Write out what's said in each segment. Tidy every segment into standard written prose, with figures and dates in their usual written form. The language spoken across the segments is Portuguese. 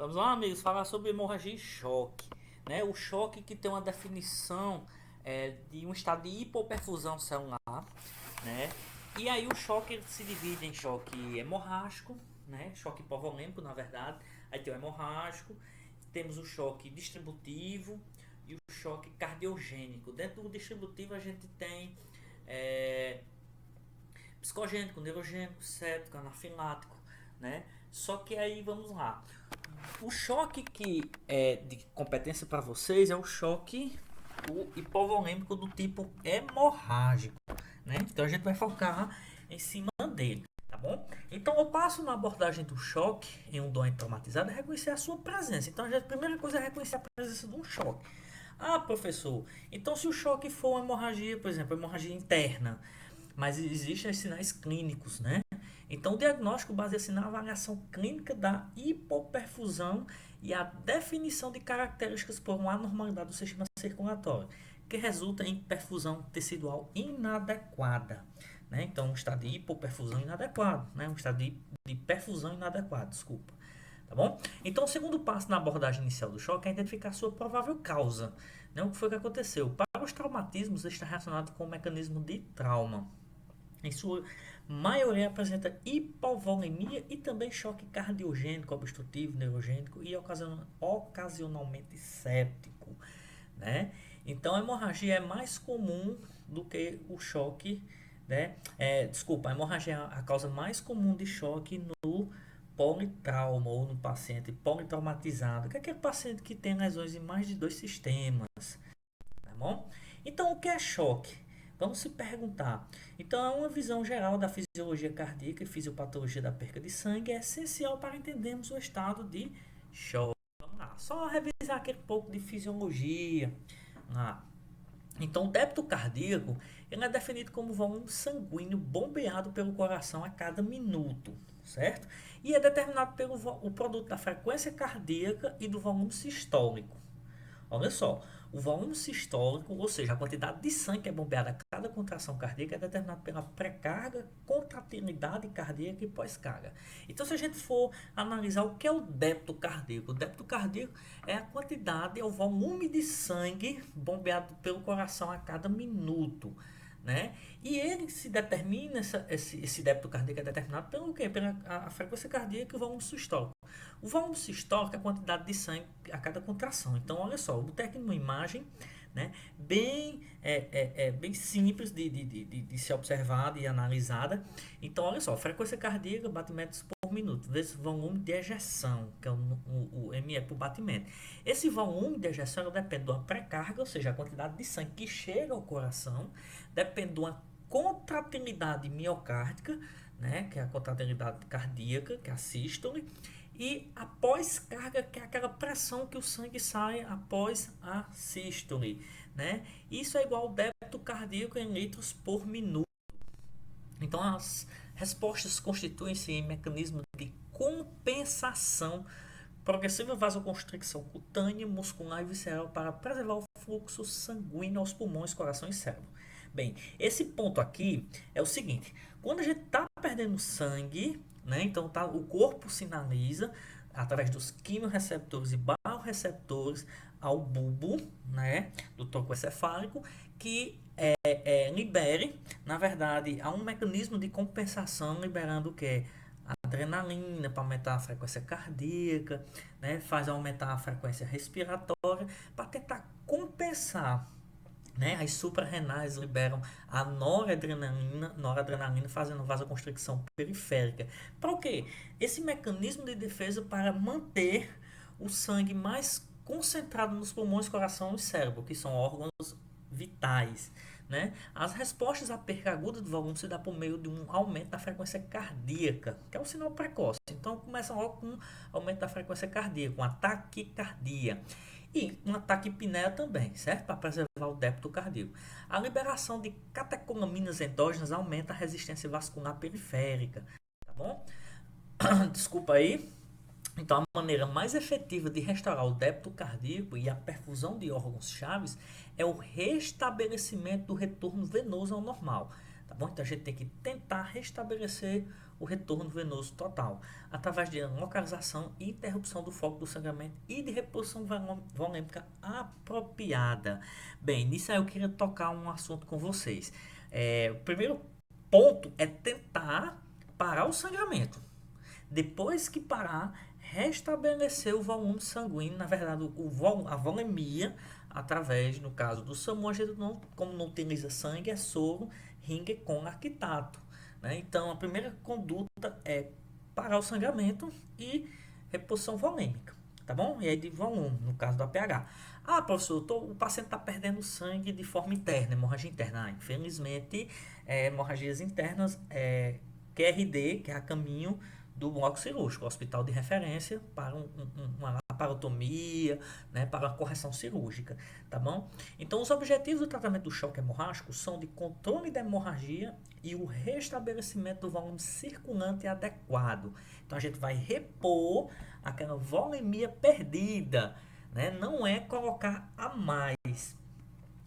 Vamos lá, amigos, falar sobre hemorragia e choque, né? O choque que tem uma definição de um estado de hipoperfusão celular, né? E aí o choque ele se divide em choque hemorrágico, né? Choque hipovolêmico, na verdade. Aí tem o hemorrágico, temos o choque distributivo e o choque cardiogênico. Dentro do distributivo a gente tem é, psicogênico, neurogênico, séptico, anafilático, né? Só que aí vamos lá. O choque que é de competência para vocês é o choque hipovolêmico do tipo hemorrágico, né? Então a gente vai focar em cima dele, tá bom? Então eu passo na abordagem do choque em um doente traumatizado a reconhecer a sua presença. Então a primeira coisa é reconhecer a presença de um choque. Ah, professor, então se o choque for uma hemorragia, por exemplo, hemorragia interna, mas existem sinais clínicos, né? Então, o diagnóstico baseia-se na avaliação clínica da hipoperfusão e a definição de características por uma anormalidade do sistema circulatório, que resulta em perfusão tecidual inadequada. Né? Então, um estado de hipoperfusão inadequado, né? Um estado de perfusão inadequado, desculpa. Tá bom? Então, o segundo passo na abordagem inicial do choque é identificar a sua provável causa. Né? O que foi que aconteceu? Para os traumatismos, está relacionado com o mecanismo de trauma. Em sua maioria apresenta hipovolemia e também choque cardiogênico, obstrutivo, neurogênico e ocasionalmente séptico, né? Então a hemorragia é mais comum do que o choque, né? Desculpa, a hemorragia é a causa mais comum de choque no politrauma ou no paciente politraumatizado, que é aquele paciente que tem lesões em mais de dois sistemas, tá bom? Então, o que é choque? Vamos se perguntar. Então, uma visão geral da fisiologia cardíaca e fisiopatologia da perca de sangue é essencial para entendermos o estado de choque. Vamos lá, só revisar aquele pouco de fisiologia. Ah, então, o débito cardíaco ele é definido como volume sanguíneo bombeado pelo coração a cada minuto, certo? E é determinado pelo o produto da frequência cardíaca e do volume sistólico. Olha só, o volume sistólico, ou seja, a quantidade de sangue que é bombeada a cada contração cardíaca é determinado pela pré-carga, contratilidade cardíaca e pós-carga. Então, se a gente for analisar o que é o débito cardíaco é a quantidade, é o volume de sangue bombeado pelo coração a cada minuto. Né? E ele se determina, esse débito cardíaco é determinado pelo quê? Pela a frequência cardíaca e o volume sistólico. O volume sistólico é a quantidade de sangue a cada contração. Então, olha só, eu botei aqui uma imagem, né, bem simples de ser observada e analisada. Então, olha só, frequência cardíaca, batimentos por minuto, vezes volume de ejeção, que é o ME por batimento. Esse volume de ejeção depende de uma pré-carga, ou seja, a quantidade de sangue que chega ao coração, depende de uma contratilidade miocárdica, né, que é a contratilidade cardíaca, que é a sístole, e a pós-carga, que é aquela pressão que o sangue sai após a sístole, né? Isso é igual ao débito cardíaco em litros por minuto. Então, as respostas constituem-se em mecanismo de compensação progressiva vasoconstricção cutânea, muscular e visceral para preservar o fluxo sanguíneo aos pulmões, coração e cérebro. Bem, esse ponto aqui é o seguinte: quando a gente está perdendo sangue, né, então tá, o corpo sinaliza através dos quimiorreceptores e barroreceptores ao bulbo, né, do tronco encefálico, que libere, na verdade, há um mecanismo de compensação liberando o que? Adrenalina para aumentar a frequência cardíaca, né? Faz aumentar a frequência respiratória para tentar compensar, né? As suprarrenais liberam a noradrenalina fazendo vasoconstricção periférica. Para o quê? Esse mecanismo de defesa para manter o sangue mais concentrado nos pulmões, coração e cérebro, que são órgãos vitais. Né? As respostas à perca aguda do volume se dá por meio de um aumento da frequência cardíaca, que é um sinal precoce. Então começa logo com um aumento da frequência cardíaca, uma taquicardia. E uma taquipneia também, certo? Para preservar o débito cardíaco. A liberação de catecolaminas endógenas aumenta a resistência vascular periférica, tá bom? Desculpa aí. Então, a maneira mais efetiva de restaurar o débito cardíaco e a perfusão de órgãos chaves é o restabelecimento do retorno venoso ao normal. tá bom? Então a gente tem que tentar restabelecer o retorno venoso total, através de localização e interrupção do foco do sangramento e de reposição volêmica apropriada. Bem, nisso aí eu queria tocar um assunto com vocês. O primeiro ponto é tentar parar o sangramento. Depois que parar, restabelecer o volume sanguíneo, na verdade, a volemia, através, no caso do SAMU, a gente não, como não utiliza sangue, é soro, ringue com lactato. Né? Então, a primeira conduta é parar o sangramento e reposição volêmica, tá bom? E aí de volume, no caso do APH. Ah, professor, o paciente está perdendo sangue de forma interna, hemorragia interna. Infelizmente, hemorragias internas, QRD, que é a caminho do bloco cirúrgico, hospital de referência para uma laparotomia, né, para uma correção cirúrgica, tá bom? Então, os objetivos do tratamento do choque hemorrágico são de controle da hemorragia e o restabelecimento do volume circulante adequado. Então, a gente vai repor aquela volemia perdida, né? Não é colocar a mais.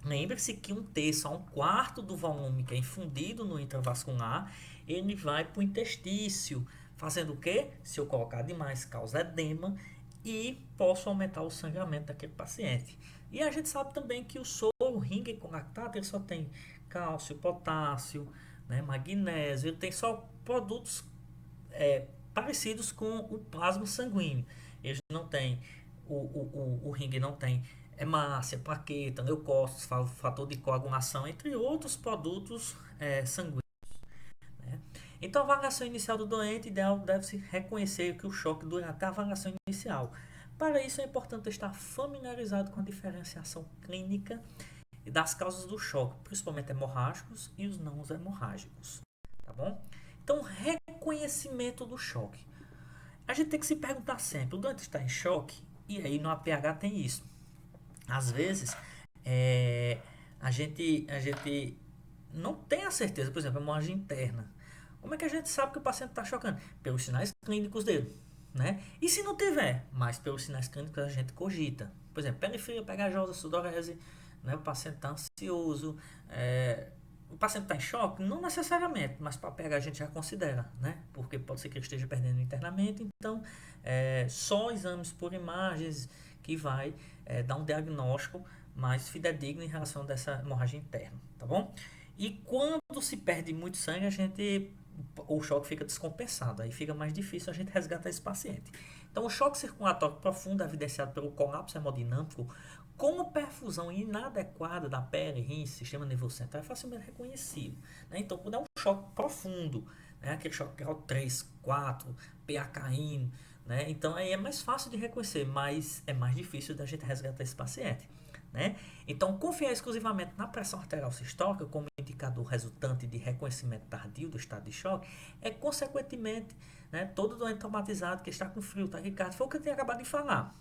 Lembre-se que um terço a um quarto do volume que é infundido no intravascular, ele vai para o intestício, fazendo o quê? Se eu colocar demais, causa edema e posso aumentar o sangramento daquele paciente. E a gente sabe também que o soro ringue com lactato, ele só tem cálcio, potássio, né, magnésio, ele tem só produtos parecidos com o plasma sanguíneo. Eles não têm, o ringue não tem hemácia, plaqueta, leucócitos, fator de coagulação, entre outros produtos sanguíneos. Né? Então, a avaliação inicial do doente, ideal deve-se reconhecer que o choque dura até a avaliação inicial. Para isso, é importante estar familiarizado com a diferenciação clínica das causas do choque, principalmente hemorrágicos e os não hemorrágicos. Tá bom? Então, reconhecimento do choque. A gente tem que se perguntar sempre, o doente está em choque? E aí no APH tem isso. Às vezes, a gente não tem a certeza, por exemplo, a hemorragia interna. Como é que a gente sabe que o paciente está chocando? Pelos sinais clínicos dele, né? E se não tiver, mas pelos sinais clínicos a gente cogita. Por exemplo, periferia pegajosa, sudorese, né? O paciente está ansioso, o paciente está em choque? Não necessariamente, mas para pegar a gente já considera, né? Porque pode ser que ele esteja perdendo internamente, então só exames por imagens que vai dar um diagnóstico mais fidedigno em relação a dessa hemorragia interna, tá bom? E quando se perde muito sangue, o choque fica descompensado, aí fica mais difícil a gente resgatar esse paciente. Então, o choque circulatório profundo é evidenciado pelo colapso hemodinâmico com perfusão inadequada da pele, rins, sistema nervoso central, é facilmente reconhecido. Né? Então, quando é um choque profundo, né? Aquele choque grau 3, 4, PA caindo, né? Então, aí é mais fácil de reconhecer, mas é mais difícil da gente resgatar esse paciente. Né? Então, confiar exclusivamente na pressão arterial sistólica como indicador resultante de reconhecimento tardio do estado de choque é, consequentemente, né, todo doente traumatizado que está com frio, taquicardia, foi o que eu tinha acabado de falar.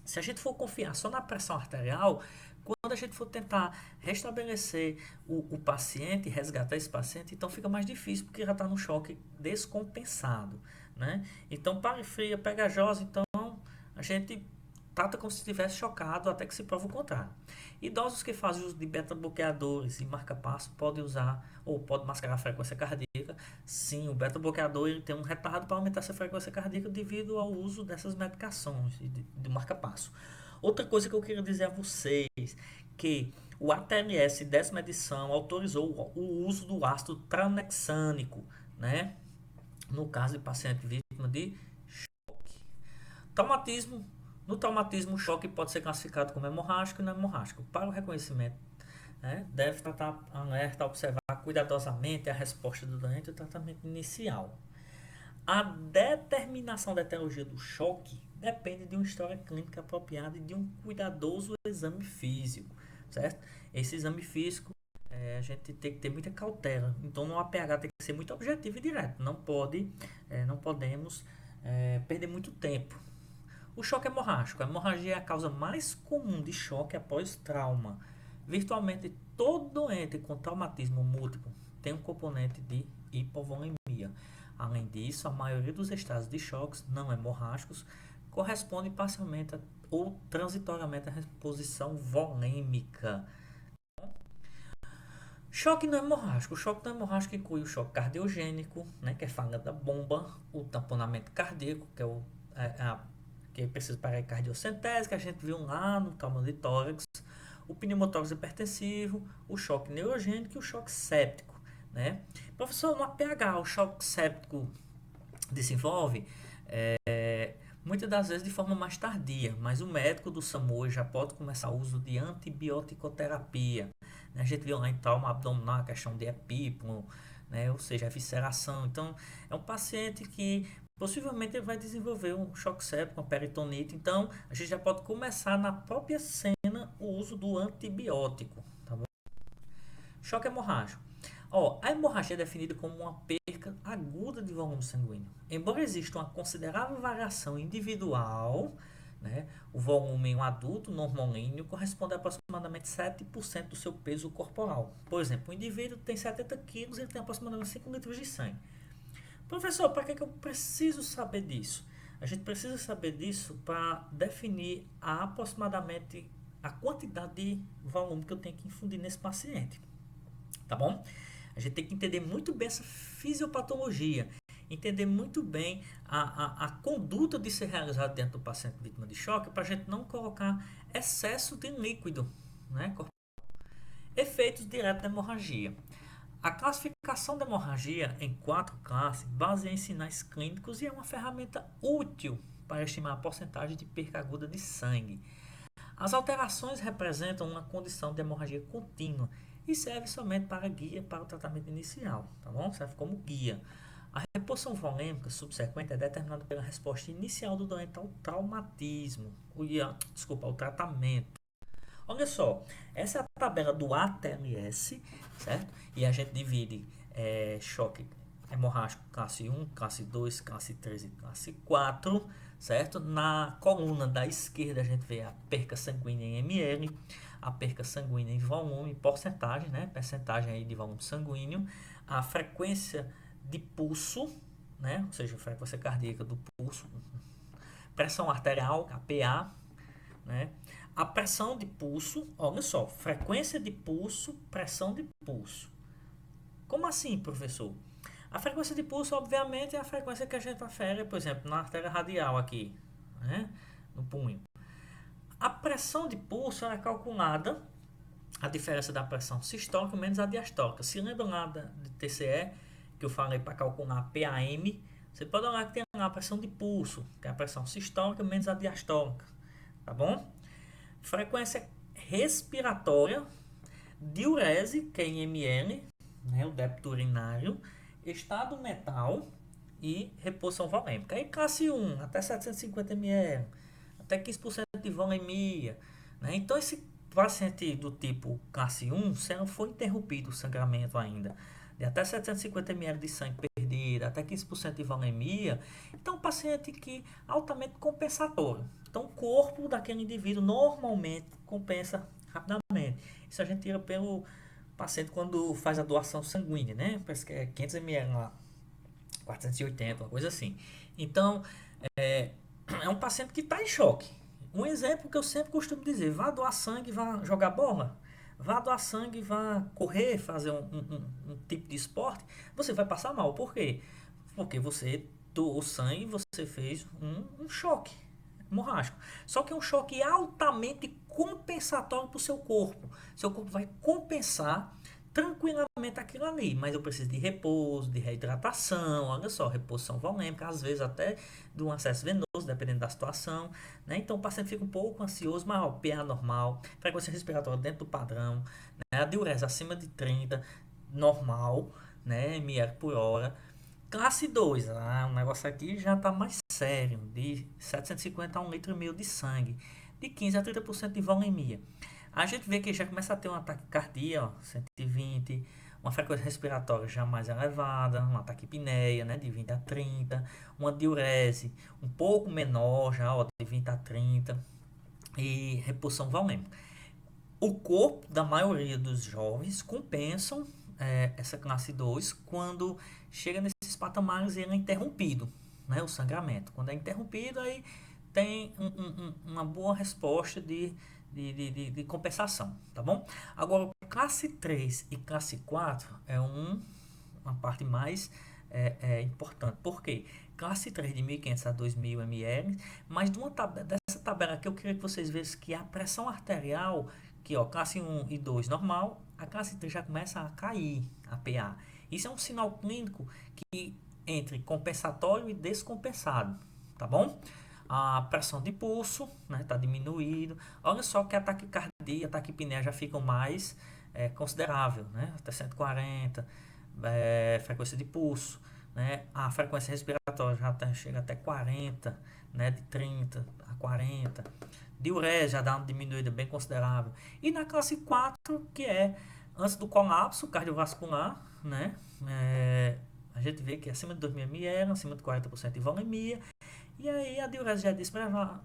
Se a gente for confiar só na pressão arterial, quando a gente for tentar restabelecer o paciente, resgatar esse paciente, então fica mais difícil porque já está no choque descompensado. Né? Então, periferia pegajosa, então a gente trata como se estivesse chocado até que se prova o contrário. Idosos que fazem uso de beta-bloqueadores e marca-passo podem usar ou pode mascarar a frequência cardíaca. Sim, o beta-bloqueador ele tem um retardo para aumentar essa frequência cardíaca devido ao uso dessas medicações de marca-passo. Outra coisa que eu queria dizer a vocês que o ATLS décima edição autorizou o uso do ácido tranexânico, né? No caso de paciente vítima de choque. Traumatismo. No traumatismo, o choque pode ser classificado como hemorrágico e não hemorrágico. Para o reconhecimento, né, deve tratar alerta, observar cuidadosamente a resposta do doente e o tratamento inicial. A determinação da etiologia do choque depende de uma história clínica apropriada e de um cuidadoso exame físico, certo? Esse exame físico a gente tem que ter muita cautela. Então, no APH tem que ser muito objetivo e direto. Não podemos perder muito tempo. O choque hemorrágico. A hemorragia é a causa mais comum de choque após trauma. Virtualmente todo doente com traumatismo múltiplo tem um componente de hipovolemia. Além disso, a maioria dos estados de choques não hemorrágicos corresponde parcialmente ou transitoriamente à reposição volêmica. Choque não hemorrágico. O choque não hemorrágico inclui o choque cardiogênico, né, que é falha da bomba, o tamponamento cardíaco, que é que precisa parar cardiocentese, que a gente viu lá no trauma de tórax, o pneumotórax hipertensivo, o choque neurogênico e o choque séptico, né? Professor, no APH, o choque séptico desenvolve muitas das vezes de forma mais tardia, mas o médico do SAMU já pode começar o uso de antibioticoterapia. A gente viu lá em trauma abdominal a questão de epíplo, né? Ou seja, a visceração. Então, é um paciente que possivelmente ele vai desenvolver um choque séptico, uma peritonite. Então, a gente já pode começar na própria cena o uso do antibiótico. Tá bom? Choque hemorrágico. A hemorragia é definida como uma perca aguda de volume sanguíneo. Embora exista uma considerável variação individual, né, o volume em um adulto normalíneo corresponde a aproximadamente 7% do seu peso corporal. Por exemplo, um indivíduo tem 70 quilos e ele tem aproximadamente 5 litros de sangue. Professor, para que eu preciso saber disso? A gente precisa saber disso para definir aproximadamente a quantidade de volume que eu tenho que infundir nesse paciente. Tá bom? A gente tem que entender muito bem essa fisiopatologia, entender muito bem a conduta de ser realizada dentro do paciente vítima de choque para a gente não colocar excesso de líquido, né? Efeitos diretos da hemorragia. A classificação da hemorragia em 4 classes baseia em sinais clínicos e é uma ferramenta útil para estimar a porcentagem de perca aguda de sangue. As alterações representam uma condição de hemorragia contínua e serve somente para guia para o tratamento inicial, tá bom? Serve como guia. A reposição volêmica subsequente é determinada pela resposta inicial do doente ao traumatismo, ao tratamento. Olha só, essa é a tabela do ATLS, certo? E a gente divide choque hemorrágico classe 1, classe 2, classe 3 e classe 4, certo? Na coluna da esquerda a gente vê a perca sanguínea em ml, a perca sanguínea em volume, porcentagem, né? Percentagem aí de volume sanguíneo, a frequência de pulso, né? Ou seja, a frequência cardíaca do pulso, pressão arterial, a PA, né? A pressão de pulso, olha só, frequência de pulso, pressão de pulso. Como assim, professor? A frequência de pulso, obviamente, é a frequência que a gente afere, por exemplo, na artéria radial aqui, né? No punho. A pressão de pulso é calculada, a diferença da pressão sistólica menos a diastólica. Se lembra lá de TCE, que eu falei para calcular a PAM, você pode olhar que tem lá a pressão de pulso, que é a pressão sistólica menos a diastólica, tá bom? Frequência respiratória, diurese, que é em ml, né, o débito urinário, estado metal e reposição volêmica. Aí classe 1, até 750 ml, até 15% de volemia, né? Então esse paciente do tipo classe 1, se não for interrompido o sangramento ainda, de até 750 ml de sangue perdido, até 15% de volemia, então um paciente que altamente compensatório. Então o corpo daquele indivíduo normalmente compensa rapidamente. Isso a gente tira pelo paciente quando faz a doação sanguínea, né? Parece que é 500 ml lá, 480, uma coisa assim. Então, é um paciente que está em choque. Um exemplo que eu sempre costumo dizer: vá doar sangue, vá jogar bola, vá doar sangue, vá correr, fazer um tipo de esporte, você vai passar mal. Por quê? Porque você doou sangue, você fez um choque hemorrágico. Só que é um choque altamente compensatório para o seu corpo. Seu corpo vai compensar tranquilamente aquilo ali, mas eu preciso de repouso, de reidratação, olha só, reposição volêmica, às vezes até de um acesso venoso, dependendo da situação, né? Então o paciente fica um pouco ansioso, mas o PA normal, frequência respiratória dentro do padrão, né? A diurese acima de 30, normal, né? ml por hora. Classe 2, o negócio aqui já está mais sério, de 750 a 1,5 litro de sangue, de 15 a 30% de volemia. A gente vê que já começa a ter um ataque cardíaco, 120, uma frequência respiratória já mais elevada, um ataque apneia, né, de 20 a 30, uma diurese um pouco menor já, de 20 a 30, e reposição volêmica. O corpo da maioria dos jovens compensam essa classe 2 quando chega nesses patamares e ele é interrompido, né, o sangramento. Quando é interrompido, aí tem uma boa resposta de compensação, tá bom? Agora, classe 3 e classe 4 é uma parte mais importante. Por quê? Classe 3 de 1.500 a 2.000 ml, mas dessa tabela aqui eu queria que vocês vejam que a pressão arterial, que ó, classe 1 e 2 normal, a classe 3 já começa a cair, a PA. Isso é um sinal clínico que entre compensatório e descompensado, tá bom? A pressão de pulso, né, tá diminuído. Olha só que a taquicardia, a taquipneia já ficam mais considerável, né? Até 140, frequência de pulso, né? A frequência respiratória já chega até 40, né? De 30 a 40. Diurese já dá uma diminuída bem considerável. E na classe 4, que é antes do colapso cardiovascular, né? A gente vê que acima de 2.000 ml, acima de 40% de volemia. E aí a diurese já é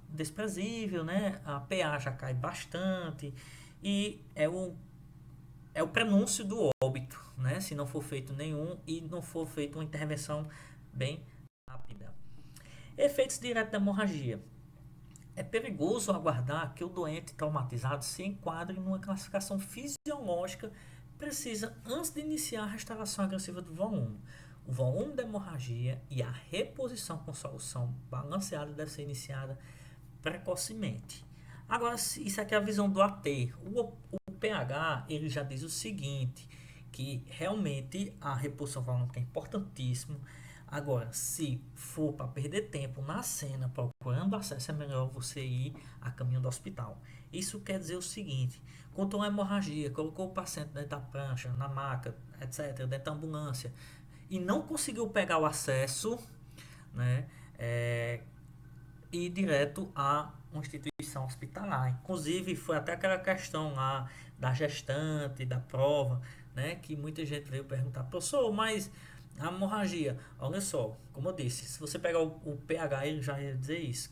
desprezível, né? A PA já cai bastante. E é o prenúncio do óbito, né? Se não for feito nenhum e não for feita uma intervenção bem rápida. Efeitos diretos da hemorragia. É perigoso aguardar que o doente traumatizado se enquadre numa classificação fisiológica precisa antes de iniciar a restauração agressiva do volume. O volume da hemorragia e a reposição com solução balanceada deve ser iniciada precocemente. Agora, isso aqui é a visão do AT. O pH ele já diz o seguinte, que realmente a reposição volúmica é importantíssimo. Agora, se for para perder tempo na cena procurando acesso, é melhor você ir a caminho do hospital. Isso quer dizer o seguinte: contou uma hemorragia, colocou o paciente dentro da prancha, na maca, etc., dentro da ambulância, e não conseguiu pegar o acesso, né, ir direto a uma instituição hospitalar. Inclusive, foi até aquela questão lá da gestante, da prova, né, que muita gente veio perguntar: professor, mas a hemorragia, olha só, como eu disse, se você pegar o pH, ele já ia dizer isso,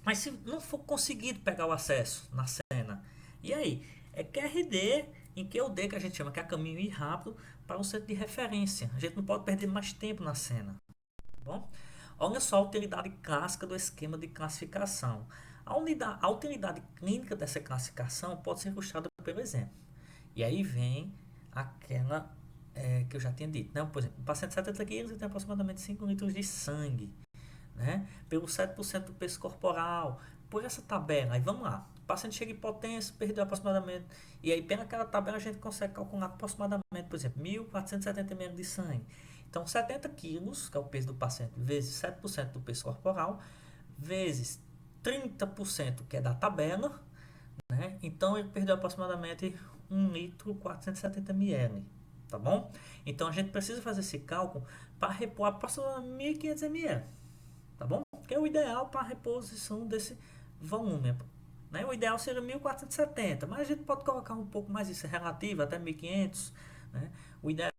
mas se não for conseguido pegar o acesso na cena, e aí? É QRD em QD, que a gente chama, que é caminho ir rápido para o centro de referência. A gente não pode perder mais tempo na cena, tá bom? Olha só a utilidade clássica do esquema de classificação. A utilidade clínica dessa classificação pode ser ilustrada pelo exemplo. E aí vem aquela que eu já tinha dito, né? Por exemplo, um paciente de 70 quilos tem aproximadamente 5 litros de sangue, né? Pelo 7% do peso corporal, por essa tabela. Aí vamos lá, o paciente chega em potência, perdeu aproximadamente, e aí pela tabela a gente consegue calcular aproximadamente, por exemplo, 1.470 ml de sangue. Então 70 quilos, que é o peso do paciente, vezes 7% do peso corporal, vezes 30%, que é da tabela, né? Então ele perdeu aproximadamente 1 litro 470 ml, tá bom? Então a gente precisa fazer esse cálculo para repor aproximadamente 1.500 ml, tá bom? Que é o ideal para a reposição desse volume, né? O ideal seria 1.470, mas a gente pode colocar um pouco mais, isso é relativo, até 1.500, né? O ideal